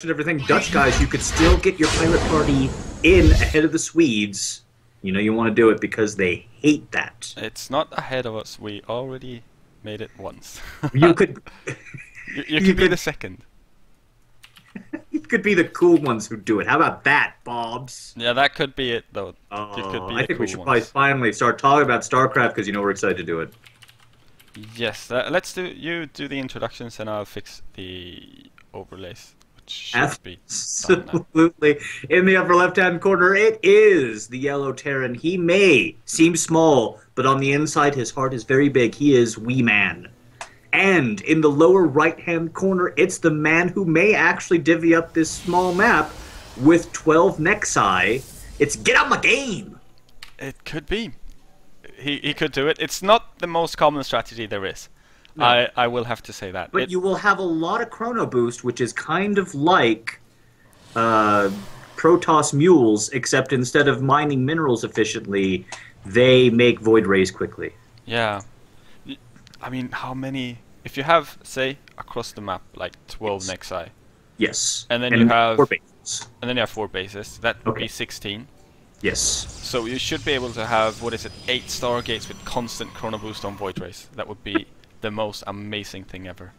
and everything, Dutch guys, you could still get your pirate party in ahead of the Swedes. You know you want to do it because they hate that. It's not ahead of us. We already made it once. You could you could be the second. You could be the cool ones who do it. How about that, Bobs? Yeah, that could be it, though. I think we should probably finally start talking about Starcraft because you know we're excited to do it. Yes, let's do. You do the introductions and I'll fix the overlays. Should be absolutely. In the upper left-hand corner, it is the yellow Terran. He may seem small, but on the inside, his heart is very big. He is Weiman. And in the lower right-hand corner, it's the man who may actually divvy up this small map with 12 Nexi. It's Get On My Game. It could be. He could do it. It's not the most common strategy there is. No. I will have to say that. But you will have a lot of chrono boost, which is kind of like Protoss mules, except instead of mining minerals efficiently, they make void rays quickly. Yeah. I mean, how many... If you have, say, across the map, like 12 Nexi. Yes. And then you have... 4 bases. And then you have 4 bases. That would be 16. Yes. So you should be able to have, 8 Stargates with constant chrono boost on void rays. That would be the most amazing thing ever.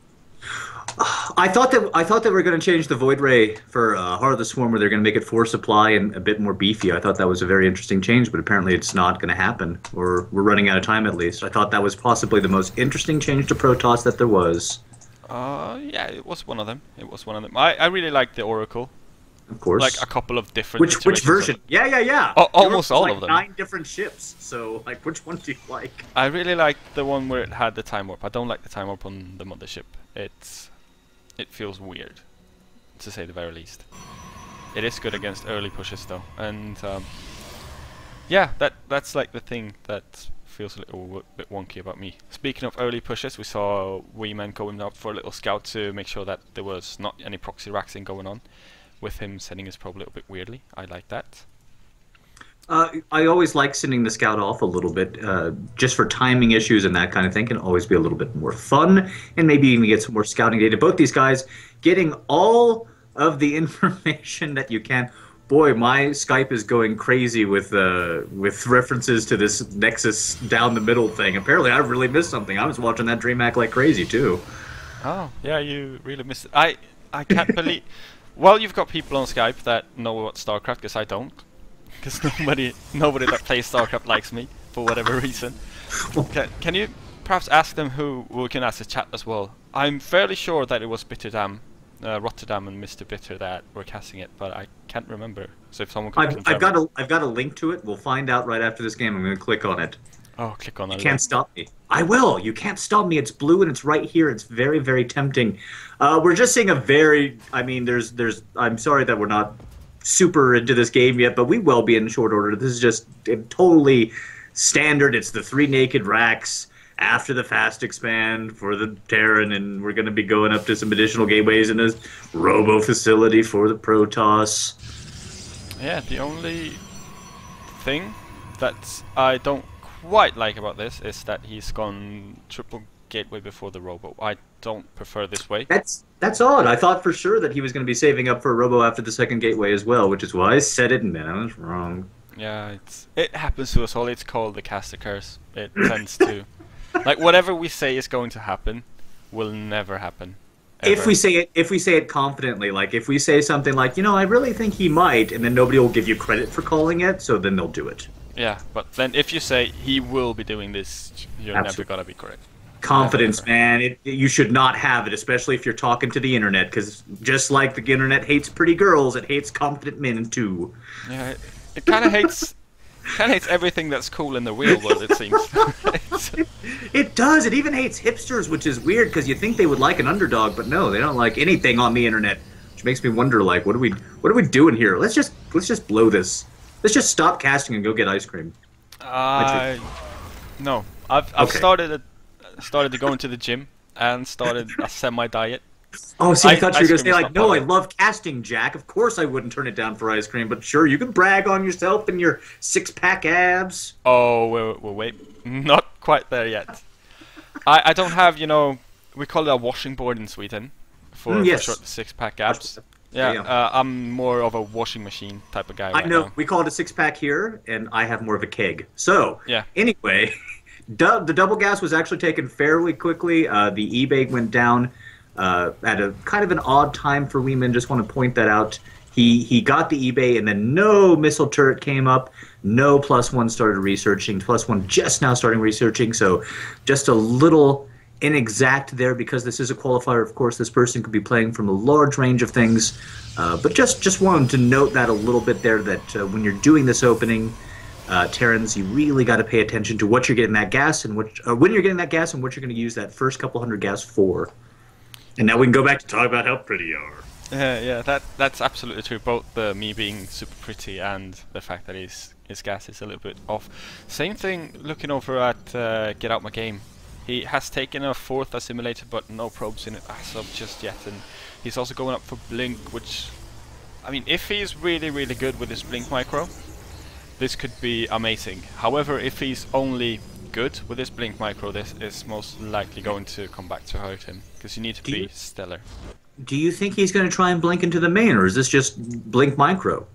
I thought that we were going to change the void ray for Heart of the Swarm, where they're going to make it 4 supply and a bit more beefy. I thought that was a very interesting change, but apparently it's not going to happen. We're running out of time at least. I thought that was possibly the most interesting change to Protoss that there was. Yeah, it was one of them. It was one of them. I really liked the Oracle. Of course. Like a couple of different. Which version? Yeah. Almost all of them. 9 different ships. So, like, which one do you like? I really liked the one where it had the time warp. I don't like the time warp on the mothership. It feels weird, to say the very least. It is good against early pushes though, and yeah, that's like the thing that feels a little bit wonky about me. Speaking of early pushes, we saw Weiman going up for a little scout to make sure that there was not any proxy raxing going on, with him sending his probe a little bit weirdly. I like that. I always like sending the scout off a little bit, just for timing issues and that kind of thing. Can always be a little bit more fun, and maybe even get some more scouting data. Both these guys getting all of the information that you can. Boy, my Skype is going crazy with references to this Nexus down the middle thing. Apparently, I really missed something. I was watching that DreamHack like crazy too. Oh, yeah, you really missed it. I can't believe. Well, you've got people on Skype that know about Starcraft, because I don't. Because nobody that plays Starcraft likes me, for whatever reason. Can you perhaps ask them who we can ask the chat as well? I'm fairly sure that it was Rotterdam and Mr. Bitter that were casting it, but I can't remember. So if someone could I've got a link to it. We'll find out right after this game. I'm going to click on it. Oh, click on it. You can't stop me. I will. You can't stop me. It's blue and it's right here. It's very, very tempting. We're just seeing a very... I mean, there's... I'm sorry that we're not super into this game yet, but we will be in short order. This is just totally standard. It's the 3 naked racks after the fast expand for the Terran, and we're going to be going up to some additional gateways in a robo facility for the Protoss. Yeah, the only thing that I don't quite like about this is that he's gone triple gateway before the robo. I don't prefer this way. That's odd. I thought for sure that he was going to be saving up for a robo after the second gateway as well, which is why I said it and then I was wrong. Yeah, it happens to us all. It's called the caster curse. It tends to, like, whatever we say is going to happen will never happen. Ever. If we say it confidently, like if we say something like, you know, I really think he might, and then nobody will give you credit for calling it, so then they'll do it. Yeah, but then if you say he will be doing this, you're never gonna be correct. Confidence, man. You should not have it, especially if you're talking to the internet, because just like the internet hates pretty girls, it hates confident men too. Yeah, it kind of hates everything that's cool in the real world, it seems. It does. It even hates hipsters, which is weird because you think they would like an underdog, but no, they don't like anything on the internet, which makes me wonder, like, what are we doing here? Let's just blow this. Let's just stop casting and go get ice cream. No, I've started to go into the gym and started a semi-diet. Oh, see, I thought you were going to say, like, no, I love casting, Jack. Of course I wouldn't turn it down for ice cream, but sure, you can brag on yourself and your 6-pack abs. Oh, wait. Not quite there yet. I don't have, you know, we call it a washing board in Sweden for short 6-pack abs. Yeah, Yeah. I'm more of a washing machine type of guy I right know now. we call it a six-pack here, and I have more of a keg. So, Yeah. anyway, the double gas was actually taken fairly quickly. The eBay went down at a kind of an odd time for Weiman. Just want to point that out. He got the eBay, and then no missile turret came up. No plus one started researching. Plus one just now starting researching. So, just a little inexact there because this is a qualifier. Of course, this person could be playing from a large range of things. But just wanted to note that a little bit there that when you're doing this opening, Terrans, you really got to pay attention to what you're getting that gas and when you're getting that gas and what you're going to use that first couple hundred gas for. And now we can go back to talk about how pretty you are. Yeah, that's absolutely true. Both me being super pretty and the fact that his gas is a little bit off. Same thing looking over at Get Out My Game. He has taken a fourth assimilator, but no probes in it as of just yet, and he's also going up for Blink, which, I mean, if he's really, really good with his Blink micro, this could be amazing. However, if he's only good with his Blink micro, this is most likely going to come back to hurt him, because you need to be stellar. Do you think he's going to try and blink into the main, or is this just Blink micro?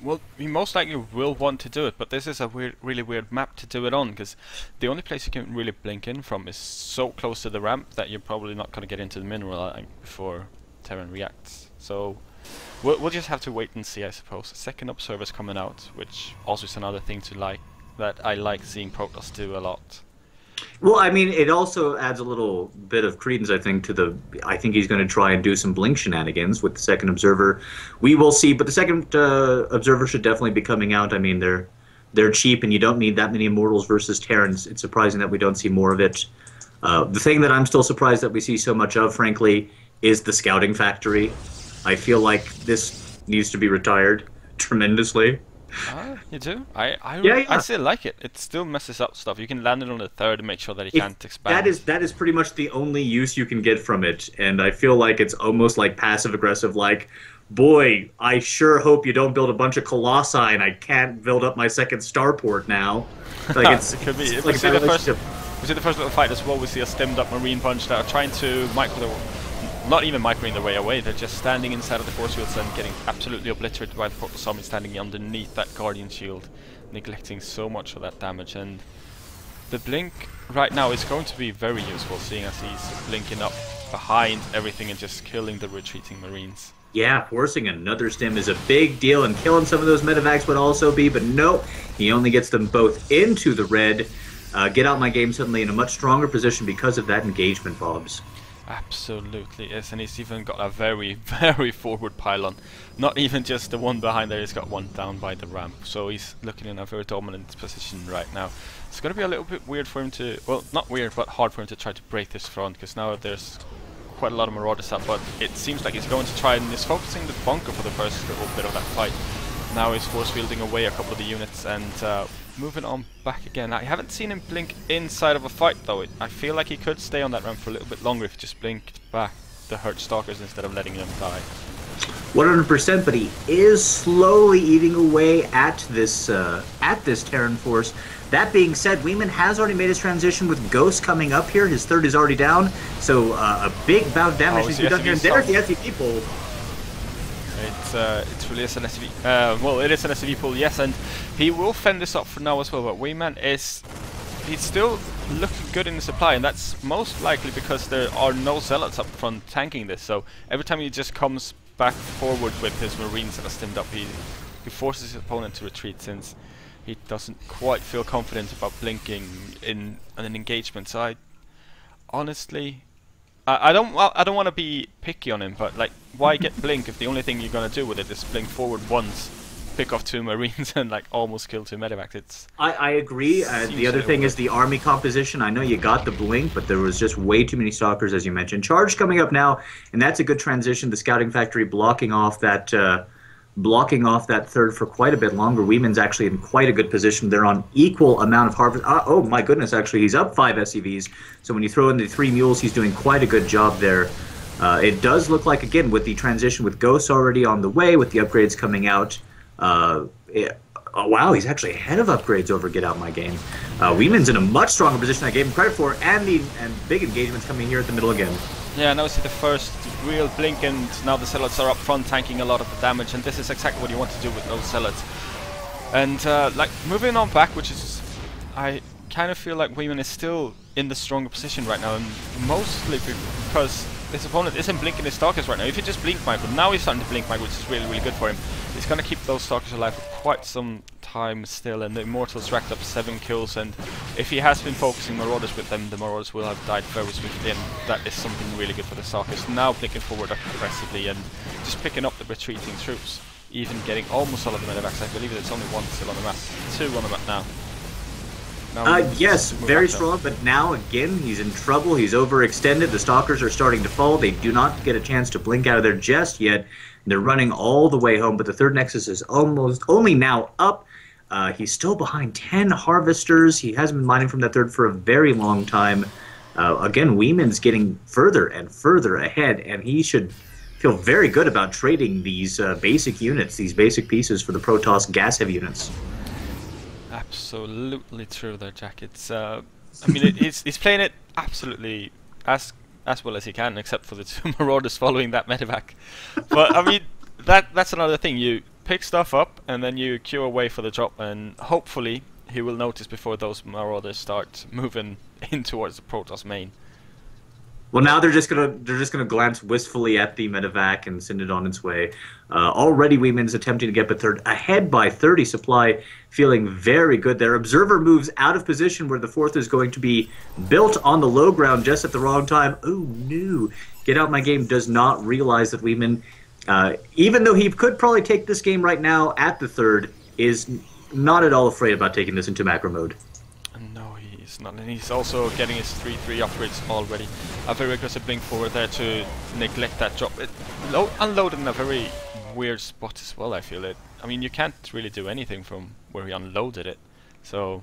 Well, he most likely will want to do it, but this is a really weird map to do it on, because the only place you can really blink in from is so close to the ramp that you're probably not going to get into the mineral before Terran reacts. So we'll just have to wait and see, I suppose. Second observer's coming out, which also is another thing to like, that I like seeing Protoss do a lot. Well, I mean, it also adds a little bit of credence, I think, I think he's going to try and do some blink shenanigans with the second observer. We will see, but the second observer should definitely be coming out. I mean, they're cheap, and you don't need that many Immortals versus Terrans. It's surprising that we don't see more of it. The thing that I'm still surprised that we see so much of, frankly, is the scouting factory. I feel like this needs to be retired tremendously. You do? I Yeah. still like it. It still messes up stuff. You can land it on the third and make sure that it can't expand. That is pretty much the only use you can get from it, and I feel like it's almost like passive aggressive. Like, boy, I sure hope you don't build a bunch of colossi, and I can't build up my second starport now. Like it's it could be. It's We like see the first little fight as well. We see a stemmed up marine bunch that are trying to not even microing their way away. They're just standing inside of the force fields and getting absolutely obliterated by the Protoss army standing underneath that Guardian shield, neglecting so much of that damage. And the blink right now is going to be very useful, seeing as he's blinking up behind everything and just killing the retreating marines. Yeah, forcing another stem is a big deal, and killing some of those medevacs would also be, but no, he only gets them both into the red. Get Out My Game suddenly in a much stronger position because of that engagement, Bobs. Absolutely is, and he's even got a very, very forward pylon. Not even just the one behind there, he's got one down by the ramp. So he's looking in a very dominant position right now. It's going to be a little bit weird for him to, well, not weird, but hard for him to try to break this front, because now there's quite a lot of Marauders up, but it seems like he's going to try, and he's focusing the bunker for the first little bit of that fight. Now he's force fielding away a couple of the units and moving on back again. I haven't seen him blink inside of a fight though. I feel like he could stay on that ramp for a little bit longer if he just blinked back the hurt Stalkers instead of letting them die. 100%, but he is slowly eating away at this Terran force. That being said, Weiman has already made his transition with Ghost coming up here. His third is already down, so a big bout of damage needs to be done here. And there's the SCV pull. It's really an SCV. Well, it is an SCV pull, yes, and he will fend this up for now as well. But Weiman he's still looking good in the supply, and that's most likely because there are no zealots up front tanking this. So every time he just comes back forward with his marines that are stemmed up, he forces his opponent to retreat, since he doesn't quite feel confident about blinking in an engagement. So honestly, I don't want to be picky on him, but like, why get blink if the only thing you're gonna do with it is blink forward once, pick off 2 marines, and like almost kill 2 medevacs? I agree. The other thing is the army composition. I know you got the blink, but there was just way too many stalkers, as you mentioned. Charge coming up now, and that's a good transition. The scouting factory blocking off that third for quite a bit longer. Weiman's actually in quite a good position. They're on equal amount of harvest. Oh my goodness, actually, he's up 5 SCVs. So when you throw in the 3 mules, he's doing quite a good job there. It does look like, again, with the transition with Ghosts already on the way, with the upgrades coming out, oh, wow, he's actually ahead of upgrades over Get Out My Game. Weiman's in a much stronger position than I gave him credit for, and big engagements coming here at the middle again. Yeah, now we see the first real blink, and now the zealots are up front tanking a lot of the damage, and this is exactly what you want to do with those zealots. And like moving on back, which is, I kind of feel like Weiman is still in the stronger position right now, and mostly because this opponent isn't blinking his stalkers right now. If he just blink micro, now he's starting to blink micro, which is really, really good for him. He's gonna keep those stalkers alive for quite some time still, and the Immortals racked up 7 kills, and if he has been focusing Marauders with them, the Marauders will have died very swiftly, and that is something really good for the stalkers. Now blinking forward aggressively and just picking up the retreating troops, even getting almost all of the medevacs. I believe there's only 1 still on the map, 2 on the map now. Yes, very strong, but now again he's in trouble. He's overextended. The stalkers are starting to fall. They do not get a chance to blink out of there just yet. They're running all the way home, but the third nexus is almost only now up. He's still behind 10 harvesters. He hasn't been mining from that third for a very long time. Again, Weiman's getting further and further ahead, and he should feel very good about trading these basic units, these basic pieces for the Protoss gas-heavy units. Absolutely true there, Jack. It's I mean, he's playing it absolutely as well as he can, except for the 2 Marauders following that medevac. But I mean, that's another thing. You pick stuff up and then you queue away for the drop, and hopefully he will notice before those Marauders start moving in towards the Protoss main. Well, now they're just gonna glance wistfully at the medevac and send it on its way. Already, Weiman's attempting to get the third ahead by 30 supply, feeling very good there. Observer moves out of position where the fourth is going to be built on the low ground just at the wrong time. Oh no! Get Out My Game does not realize that Weiman, even though he could probably take this game right now at the third, is not at all afraid about taking this into macro mode. No, he's not, and he's also getting his 3-3 upgrades already. A very aggressive blink forward there to neglect that drop. It unloaded in a very weird spot as well, I feel it. I mean, you can't really do anything from where he unloaded it. So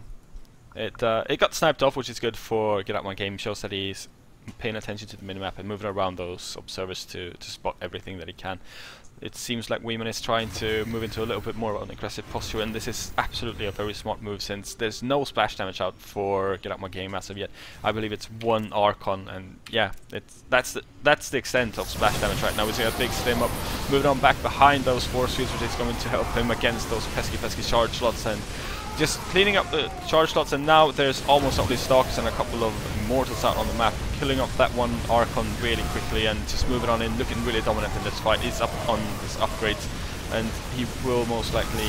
it got sniped off, which is good for Get Out My Game. Shows that he's paying attention to the minimap and moving around those observers to spot everything that he can. It seems like Weiman is trying to move into a little bit more of an aggressive posture, and this is absolutely a very smart move since there's no splash damage out for Get Out My Game as of yet. I believe it's 1 Archon, and yeah, that's the extent of splash damage right now. We see a big stim up, moving on back behind those force fields, which is going to help him against those pesky charge slots, and just cleaning up the charge slots. And now there's almost only stalkers and a couple of Immortals out on the map, killing off that 1 Archon really quickly and just moving on in, looking really dominant in this fight. He's up on his upgrades, and he will most likely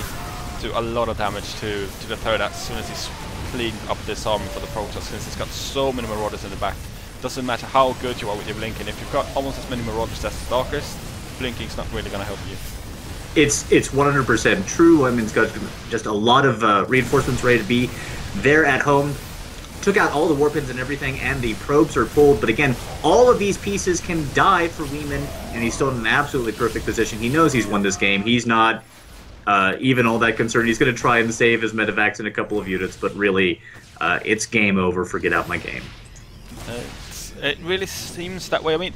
do a lot of damage to the third as soon as he's cleaned up this army for the Protoss, since he's got so many Marauders in the back. Doesn't matter how good you are with your blinking, if you've got almost as many Marauders as stalkers, blinking's not really going to help you. It's 100% true. Weiman's got just a lot of reinforcements ready to be there at home. Took out all the warpins and everything, and the probes are pulled. But again, all of these pieces can die for Weiman, and he's still in an absolutely perfect position. He knows he's won this game. He's not even all that concerned. He's going to try and save his medevacs in a couple of units, but really, it's game over for Get Out My Game. It really seems that way. I mean,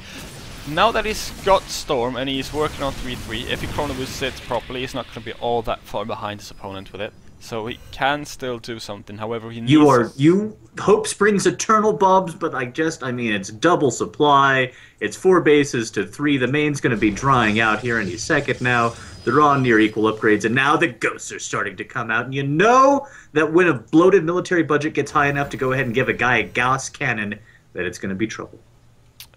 now that he's got Storm and he's working on 3-3, if he chrono boosts it properly, he's not going to be all that far behind his opponent with it. So he can still do something. However, he needs... Hope springs eternal, Bobs, but I mean, it's double supply. It's 4 bases to 3. The main's going to be drying out here any second now. They're on near equal upgrades, and now the ghosts are starting to come out. And you know that when a bloated military budget gets high enough to go ahead and give a guy a Gauss cannon, that it's going to be trouble.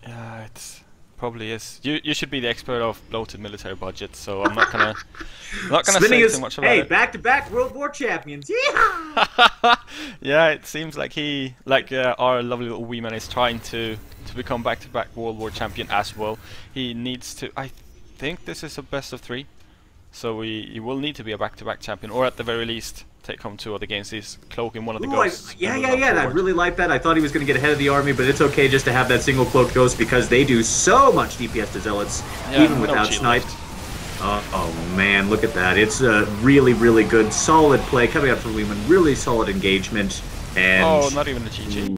Yeah, it's... probably is. You should be the expert of bloated military budgets, so I'm not gonna say too much about it. Hey, back-to-back World War champions. Yeehaw! Yeah, it seems like our lovely little Weiman is trying to become back-to-back World War champion as well. He needs to. I think this is a best of 3, so he will need to be a back-to-back champion, or at the very least take home 2 other games. He's cloaking one of the ghosts. Yeah. I really like that. I thought he was going to get ahead of the army, but it's okay just to have that single cloaked ghost because they do so much DPS to zealots, even without snipe. Oh man, look at that. It's a really, really good, solid play coming out from Weiman. Really solid engagement. And oh, not even a GG.